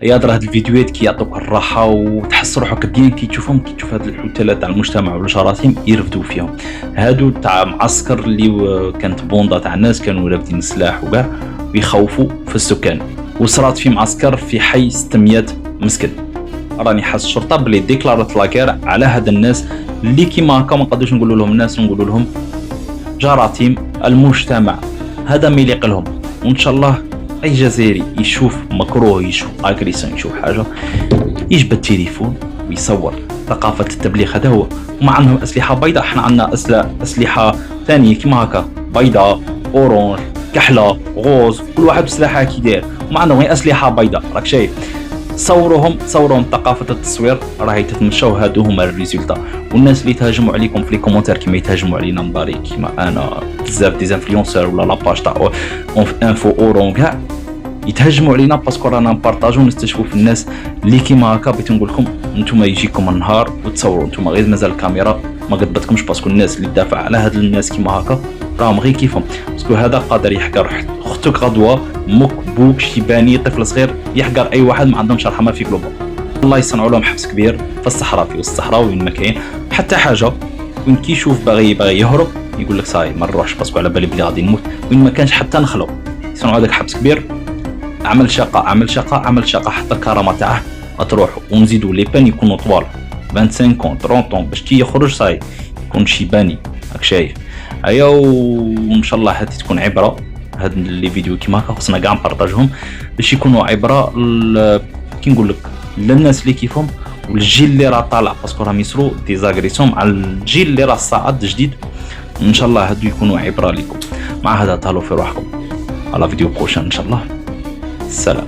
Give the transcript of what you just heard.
يهضر هاد الفيديوهات كيعطوك الراحة وتحس روحك بيان كي تشوفهم، كي تشوف هاد الحتلة تاع المجتمع والجراثيم يرفدوا فيهم. هادو تاع معسكر اللي كانت بوندا تاع الناس كانوا لابدين السلاح وكاع ويخوفوا في السكان، وصرات في معسكر في حي 600 مسكن. راني حاس الشرطة بلي ديكلارت لاكير على هاد الناس اللي كيما هكا ما نقدروش نقولوا لهم الناس، نقولوا لهم جراثيم المجتمع. هذا ما يليق لهم. وان شاء الله اي جزائري يشوف مكروه، يشوف اغريسيون، يشوف حاجه يجبد التليفون ويصور. ثقافه التبليغ هذا هو. وما عندهم اسلحه بيضاء، احنا عندنا اسلحه ثانيه كيما هكا بيضاء، اورانج، كحله، غوز، كل واحد بسلاحه كي داير. وما عندهم غير اسلحه بيضاء. راك شايف؟ صوروهم ثقافه التصوير راهي تتمشاو. هادو هما الريزولتا. والناس اللي تهاجموا عليكم في لي كومونتير كيما يتهاجموا علينا من داري كيما انا بزاف ديزانفلونسور ولا لاباج تاع انفو اورون كاع يتهجموا علينا باسكو رانا نبارطاجو نستشفوا في الناس اللي كيما هكا. بغيت نقول لكم نتوما يجيكم النهار وتصوروا نتوما غير مازال الكاميرا ما قدرتكمش، باسكو الناس اللي تدافع على هاد الناس كيما هكا راهم غير كيفهم. باسكو هذا قادر يحقر اختك غدوه، موك، بوك، شيباني، طفل صغير، يحقر اي واحد ما عندهمش رحمه في قلوبهم. الله يصنعوا لهم حبس كبير في الصحراء، في وسط الصحراء وين ما كاين حتى حاجه. وين كيشوف باغي يهرب يقول لك صاي ما نروحش باسكو على بالي بلي غادي نموت. وين ما كانش حتى نخلو يصنعوا هذاك حبس كبير. عمل شقه حتى الكرامه تاعه تروح. ونزيدوا لي بان يكونوا طوال 25 30 باش كي يخرج صاي يكون شيباني. راك شايف؟ ايا وان شاء الله هذه تكون عبره. هاد لي فيديو كيما هكا خصنا كاع نبارطاجهم باش يكونوا عبره كي نقول لك للناس اللي كيفهم والجيل اللي راه طالع، باسكو راهم يصروا ديزاغريسيون على الجيل اللي راه صاعد جديد. ان شاء الله هادو يكونوا عبره لكم. مع هذا تهلاو في روحكم. على فيديو بروشان ان شاء الله. السلام.